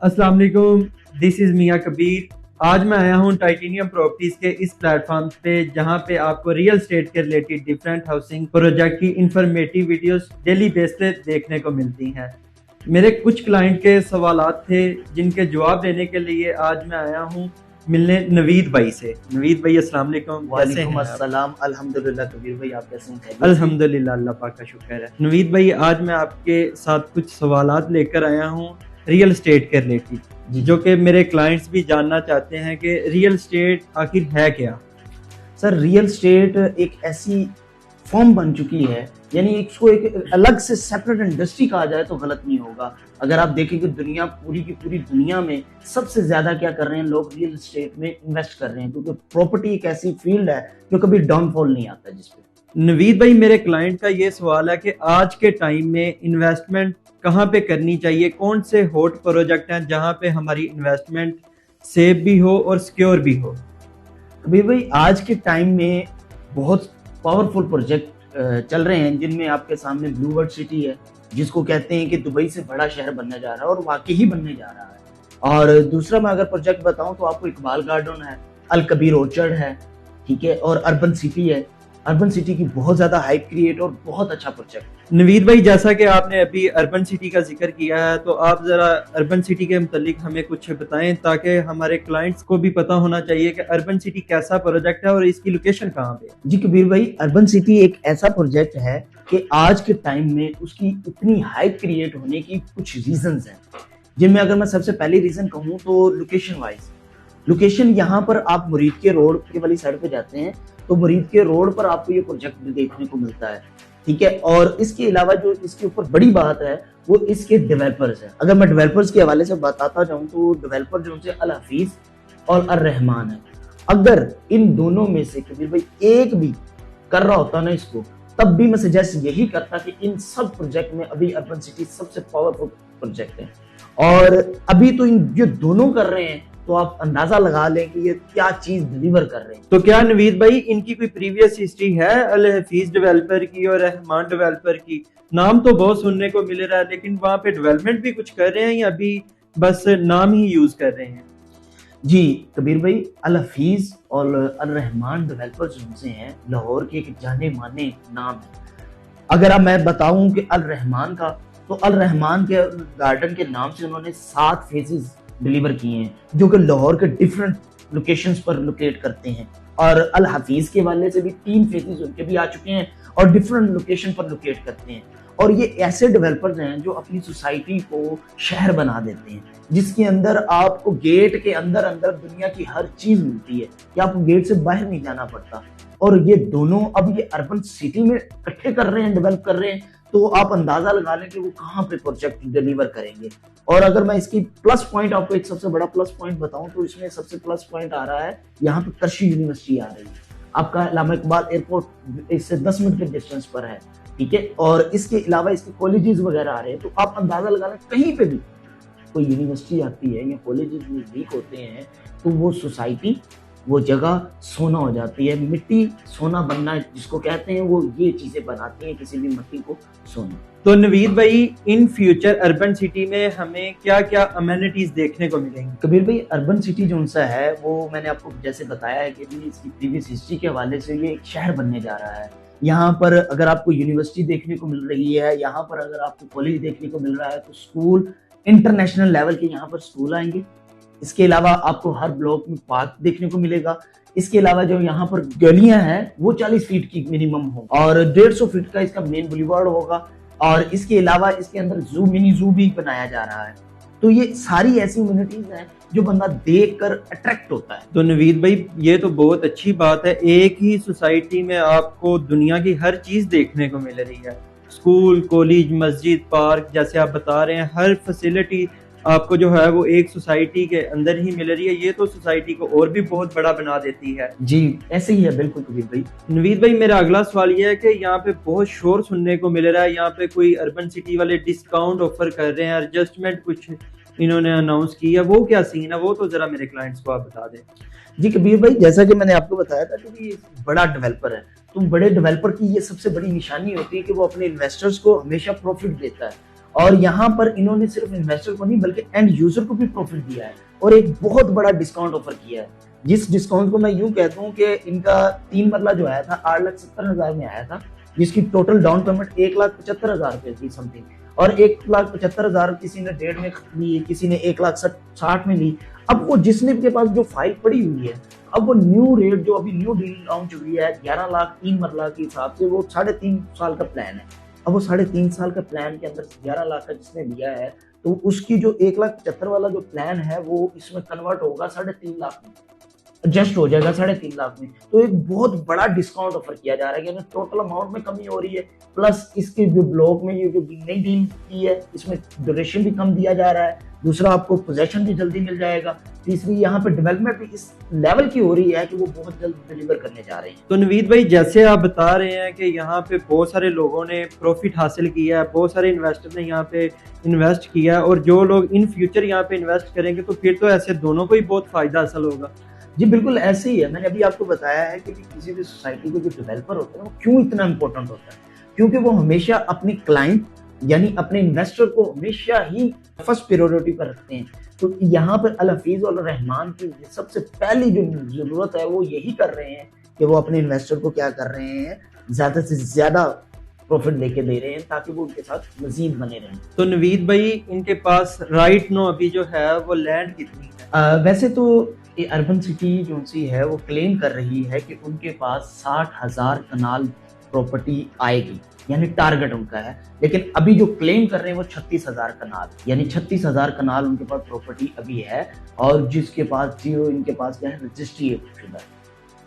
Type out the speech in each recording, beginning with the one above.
अस्सलाम वालेकुम, this is मियां कबीर। आज मैं आया हूँ टाइटेनियम प्रॉपर्टीज़ के इस प्लेटफॉर्म पे जहाँ पे आपको रियल एस्टेट के रिलेटेड डिफरेंट हाउसिंग प्रोजेक्ट की इंफॉर्मेटिव वीडियोस डेली बेस पे देखने को मिलती हैं। मेरे कुछ क्लाइंट के सवालात थे जिनके जवाब देने के लिए आज मैं आया हूँ मिलने नवीद भाई से। नवीद भाई अस्सलाम वालेकुम, कैसे हैं आप? अस्सलाम, अल्हम्दुलिल्लाह। कबीर भाई, आप कैसे हैं? अल्हम्दुलिल्लाह, अल्लाह पाक का शुक्र है। नवीद भाई, आज मैं आपके साथ कुछ सवालात लेकर आया हूँ रियल एस्टेट के रिलेटेड, जो कि मेरे क्लाइंट्स भी जानना चाहते हैं कि रियल एस्टेट आखिर है क्या। सर, रियल स्टेट एक ऐसी फॉर्म बन चुकी है, यानी इसको एक अलग से सेपरेट इंडस्ट्री कहा जाए तो गलत नहीं होगा। अगर आप देखें कि दुनिया पूरी की पूरी दुनिया में सबसे ज्यादा क्या कर रहे हैं, लोग रियल एस्टेट में इन्वेस्ट कर रहे हैं, क्योंकि प्रॉपर्टी एक ऐसी फील्ड है जो कभी डाउनफॉल नहीं आता जिसपे। नवीद भाई, मेरे क्लाइंट का ये सवाल है कि आज के टाइम में इन्वेस्टमेंट कहाँ पे करनी चाहिए, कौन से हॉट प्रोजेक्ट हैं जहाँ पे हमारी इन्वेस्टमेंट सेफ भी हो और सिक्योर भी हो। कबीर भाई, आज के टाइम में बहुत पावरफुल प्रोजेक्ट चल रहे हैं, जिनमें आपके सामने ब्लू वर्ल्ड सिटी है, जिसको कहते हैं कि दुबई से बड़ा शहर बनने जा रहा है, और वाकई ही बनने जा रहा है। और दूसरा मैं अगर प्रोजेक्ट बताऊं तो आपको इकबाल गार्डन है, अल कबीर ऑर्चर्ड है, ठीक है, और अर्बन सिटी है। अर्बन सिटी की बहुत ज्यादा हाइप क्रिएट और बहुत अच्छा प्रोजेक्ट। नवीद भाई, जैसा कि आपने अभी अर्बन सिटी का जिक्र किया है, तो आप जरा अर्बन सिटी के मुतालिक हमें कुछ बताएं, ताकि हमारे क्लाइंट्स को भी पता होना चाहिए कि अर्बन सिटी कैसा प्रोजेक्ट है और इसकी लोकेशन कहाँ पे है। जी कबीर भाई, अर्बन सिटी एक ऐसा प्रोजेक्ट है कि आज के टाइम में उसकी इतनी हाइप क्रिएट होने की कुछ रीजंस हैं, जिनमें अगर मैं सबसे पहले रीजन कहूँ तो लोकेशन वाइज। लोकेशन यहाँ पर आप मुरीद के रोड के वाली साइड पे जाते हैं तो मुरीद के रोड पर आपको ये प्रोजेक्ट देखने को मिलता है, ठीक है। और इसके अलावा जो इसके ऊपर बड़ी बात है वो इसके डेवलपर्स हैं। अगर मैं डेवलपर्स के हवाले से बताता जाऊं तो डेवलपर जो उनसे अल हफीज और अर रहमान है। अगर इन दोनों में से कबीर भाई एक भी कर रहा होता ना इसको, तब भी मैं सजेस्ट यही करता कि इन सब प्रोजेक्ट में अभी अर्बन सिटी सबसे पावरफुल प्रोजेक्ट है। और अभी तो इन जो दोनों कर रहे हैं तो आप अंदाजा लगा लें कि ये क्या चीज डिलीवर कर रहे हैं। तो क्या नवीद भाई, इनकी कोई प्रीवियस हिस्ट्री है अल हफीज डेवलपर की और रहमान डेवलपर की? नाम तो बहुत सुनने को मिल रहा है, लेकिन वहां पे डेवलपमेंट भी कुछ कर रहे हैं या अभी बस नाम ही यूज कर रहे हैं? जी कबीर भाई, अल हफीज और अल रहमान डेवलपर्स जिनसे हैं, लाहौर के एक जाने माने नाम है। अगर अब मैं बताऊं कि अल रहमान का, तो अल रहमान के गार्डन के नाम से उन्होंने 7 फेजेस डिलीवर किए हैं, जो कि लाहौर के डिफरेंट लोकेशंस पर लोकेट करते हैं। और अल हफीज के वाले से भी 3 फेजेस उनके भी आ चुके हैं और डिफरेंट लोकेशन पर लोकेट करते हैं। और ये ऐसे डेवलपर्स हैं जो अपनी सोसाइटी को शहर बना देते हैं, जिसके अंदर आपको गेट के अंदर अंदर दुनिया की हर चीज मिलती है, कि आपको गेट से बाहर नहीं जाना पड़ता। और ये दोनों अब ये अर्बन सिटी में इकट्ठे कर रहे हैं, डेवलप कर रहे हैं, तो आप अंदाजा लगा लें कि वो कहाँ पे प्रोजेक्ट डिलीवर करेंगे। और अगर मैं इसकी प्लस पॉइंट आपको एक सबसे बड़ा प्लस पॉइंट बताऊं तो इसमें सबसे प्लस पॉइंट आ रहा है, यहाँ पे कृषि यूनिवर्सिटी आ रही है। आपका अल्लामा इकबाल एयरपोर्ट इससे 10 मिनट के डिस्टेंस पर है, ठीक है। और इसके अलावा इसके कॉलेजेस वगैरह आ रहे हैं, तो आप अंदाजा लगा लें कहीं पे भी कोई यूनिवर्सिटी आती है या कॉलेजेस नजदीक होते हैं तो वो सोसाइटी, वो जगह सोना हो जाती है। मिट्टी सोना बनना जिसको कहते हैं, वो ये चीजें बनाती हैं किसी भी मिट्टी को सोना। तो नवीद भाई, इन फ्यूचर अर्बन सिटी में हमें क्या क्या अमेनिटीज देखने को मिलेंगी? कबीर भाई, अर्बन सिटी जो सा है वो मैंने आपको जैसे बताया है कि इसकी प्रीवियस हिस्ट्री के हवाले से ये एक शहर बनने जा रहा है। यहाँ पर अगर आपको यूनिवर्सिटी देखने को मिल रही है, यहाँ पर अगर आपको कॉलेज देखने को मिल रहा है, तो स्कूल इंटरनेशनल लेवल के यहाँ पर स्कूल आएंगे। इसके अलावा आपको हर ब्लॉक में पार्क देखने को मिलेगा। इसके अलावा जो यहाँ पर गलियां हैं वो 40 फीट की मिनिमम हो और 150 फीट का इसका मेन बुलीवार्ड होगा। और इसके अलावा इसके अंदर जू, मिनी जू भी बनाया जा रहा है। तो ये सारी ऐसी इम्यूनिटीज हैं जो बंदा देख कर अट्रैक्ट होता है। तो नवीद भाई, ये तो बहुत अच्छी बात है, एक ही सोसाइटी में आपको दुनिया की हर चीज देखने को मिल रही है। स्कूल, कॉलेज, मस्जिद, पार्क, जैसे आप बता रहे हैं, हर फैसिलिटी आपको जो है वो एक सोसाइटी के अंदर ही मिल रही है। ये तो सोसाइटी को और भी बहुत बड़ा बना देती है। जी ऐसे ही है, बिल्कुल कबीर भाई। नवीद भाई, मेरा अगला सवाल ये है कि यहाँ पे बहुत शोर सुनने को मिल रहा है, यहाँ पे कोई अर्बन सिटी वाले डिस्काउंट ऑफर कर रहे हैं, एडजस्टमेंट कुछ इन्होंने अनाउंस की है, वो क्या सीन है? वो तो जरा मेरे क्लाइंट्स को आप बता दें। जी कबीर भाई, जैसा कि मैंने आपको बताया था कि ये बड़ा डेवलपर है, तो बड़े डेवलपर की ये सबसे बड़ी निशानी होती है कि वो अपने इन्वेस्टर्स को हमेशा प्रॉफिट देता है। और यहाँ पर इन्होंने सिर्फ इन्वेस्टर को नहीं बल्कि एंड यूजर को भी प्रॉफिट दिया है और एक बहुत बड़ा डिस्काउंट ऑफर किया है, जिस डिस्काउंट को मैं यूं कहता हूं कि इनका 3 मरला जो आया था 8,70,000 में आया था, जिसकी टोटल डाउन पेमेंट 1,75,000 रुपए थी समथिंग, और 1,75,000 किसी ने 1.5 में ली, किसी ने 1,60,000 में ली। अब वो जिसने के पास जो फाइल पड़ी हुई है, अब वो न्यू रेट जो अभी न्यू डील लॉन्च हुई है 11 लाख 3 मरला के हिसाब से, वो 3.5 साल का प्लान है। अब वो 3.5 साल का प्लान के अंदर 11 लाख का जिसने लिया है, तो उसकी जो 1,75,000 वाला जो प्लान है वो इसमें कन्वर्ट होगा 3.5 लाख में, एडजस्ट हो जाएगा 3.5 लाख में। तो एक बहुत बड़ा डिस्काउंट ऑफर किया जा रहा है, यानी टोटल अमाउंट में कमी हो रही है, प्लस इसके जो ब्लॉक में ये जो नई डील की है इसमें ड्यूरेशन भी कम दिया जा रहा है, दूसरा आपको पोजेशन भी जल्दी मिल जाएगा, तीसरी यहाँ पे डेवलपमेंट भी इस लेवल की हो रही है कि वो बहुत जल्द डिलीवर करने जा रहे हैं। तो नवीद भाई, जैसे आप बता रहे हैं कि यहाँ पे बहुत सारे लोगों ने प्रॉफिट हासिल किया है, बहुत सारे इन्वेस्टर ने यहाँ पे इन्वेस्ट किया है, और जो लोग इन फ्यूचर यहाँ पे इन्वेस्ट करेंगे तो फिर तो ऐसे दोनों को ही बहुत फायदा हासिल होगा। जी बिल्कुल ऐसे ही है। मैंने अभी आपको बताया है कि किसी भी सोसाइटी के जो डेवलपर होते हैं वो क्यों इतना इंपॉर्टेंट होता है, क्योंकि वो हमेशा अपनी क्लाइंट यानी अपने इन्वेस्टर को हमेशा ही फर्स्ट प्रायोरिटी पर रखते हैं। तो यहाँ पर अल हफीज और रहमान की सबसे पहली जो जरूरत है वो यही कर रहे हैं कि वो अपने इन्वेस्टर को क्या कर रहे हैं, ज्यादा से ज्यादा प्रॉफिट लेके दे रहे हैं ताकि वो उनके साथ मजीद बने रहें। तो नवीद भाई, इनके पास राइट नो अभी जो है वो लैंड कितनी है? वैसे तो ये अर्बन सिटी जो सी है वो क्लेम कर रही है कि उनके पास 60,000 कनाल प्रॉपर्टी आएगी, यानी टारगेट उनका है, लेकिन अभी जो क्लेम कर रहे हैं वो 36,000 कनाल, यानी 36,000 कनाल उनके पास प्रॉपर्टी अभी है, और जिसके पास जो इनके पास क्या है रजिस्ट्री है।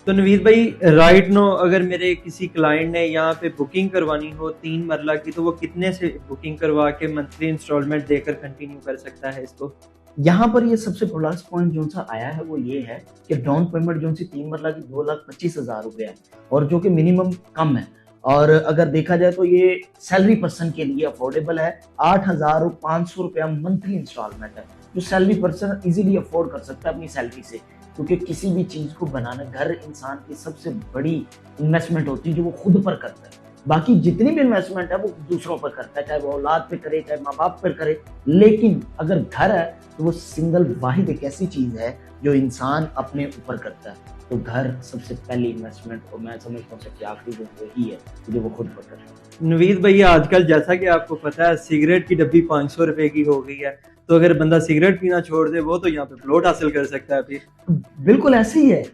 तो नवीद भाई, राइट नो अगर मेरे किसी क्लाइंट ने यहाँ पे बुकिंग करवानी हो 3 मरला की, तो वो कितने से बुकिंग करवा के मंथली इंस्टॉलमेंट देकर कंटिन्यू कर सकता है इसको? यहाँ पर ये सबसे प्लस पॉइंट जो सा आया है वो ये है कि डाउन पेमेंट जो सी 3 मरला की 2,25,000 रुपये है, और जो कि मिनिमम कम है, और अगर देखा जाए तो ये सैलरी पर्सन के लिए अफोर्डेबल है। 8,500 रुपया मंथली इंस्टॉलमेंट है, जो सैलरी पर्सन इजीली अफोर्ड कर सकता है अपनी सैलरी से, क्योंकि किसी भी चीज को बनाना, घर इंसान की सबसे बड़ी इन्वेस्टमेंट होती है जो वो खुद पर करता है। बाकी जितनी भी इन्वेस्टमेंट है वो दूसरों पर करता है, चाहे वो औलाद पे करे चाहे माँ बाप पर करे, लेकिन अगर घर है तो वो सिंगल वाहिद एक ऐसी चीज है जो इंसान अपने ऊपर करता है। तो घर सबसे पहली इन्वेस्टमेंट, और मैं समझता हूँ सबसे आखिरी जो वही है जो वो खुद पर करता है। नवीद भाई, आजकल जैसा कि आपको पता है सिगरेट की डब्बी 500 रुपए की हो गई है, तो अगर बंदा सिगरेट पीना छोड़ दे वो तो यहाँ पे प्लॉट हासिल कर सकता है फिर। बिल्कुल ऐसे ही है,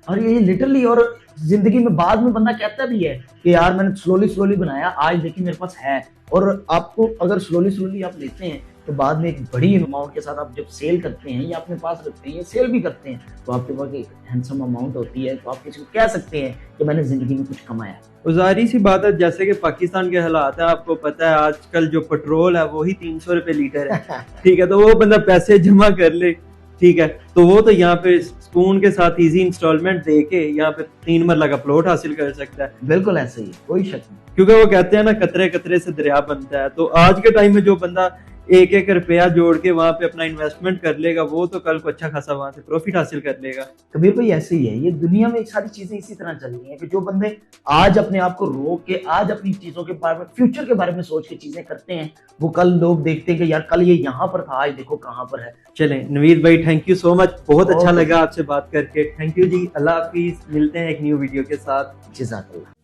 और ये लिटरली, और जिंदगी में बाद में बंदा कहता भी है कि यार मैंने स्लोली बनाया, आज देखिए मेरे पास है। और आपको अगर स्लोली आप लेते हैं तो बाद में एक बड़ी अमाउंट के साथ आप जब सेल करते हैं या अपने पास रखते हैं या सेल भी करते हैं तो आपके पास एक हैंडसम अमाउंट होती है, तो आप किसी को कह सकते हैं कि मैंने जिंदगी में कुछ कमाया। जाहिर सी बात है, जैसे कि पाकिस्तान के हालात है, आपको पता है आजकल जो पेट्रोल है वही 300 रुपए लीटर है। ठीक है, तो वो बंदा पैसे जमा कर ले, ठीक है, तो वो तो यहाँ पे सुकून के साथ इजी इंस्टॉलमेंट दे के यहाँ पे 3 मरला का प्लॉट हासिल कर सकता है। बिल्कुल ऐसे ही, कोई शक नहीं, क्योंकि वो कहते हैं ना, कतरे कतरे से दरिया बनता है। तो आज के टाइम में जो बंदा 1-1 रुपया जोड़ के वहां पे अपना इन्वेस्टमेंट कर लेगा, वो तो कल को अच्छा खासा वहां से प्रॉफिट हासिल कर लेगा। कबीर भाई ऐसे ही है, ये दुनिया में एक सारी चीजें इसी तरह चल रही हैं कि जो बंदे आज अपने आप को रोक के आज अपनी चीजों के बारे में, फ्यूचर के बारे में सोच के चीजें करते हैं, वो कल लोग देखते हैं कि यार कल ये यहाँ पर था, आज देखो कहाँ पर है। चलें नवीद भाई, थैंक यू सो मच, बहुत अच्छा लगा आपसे बात करके। थैंक यू जी, अल्लाह हाफिज, मिलते हैं एक न्यू वीडियो के साथ। जज़ाकल्लाह।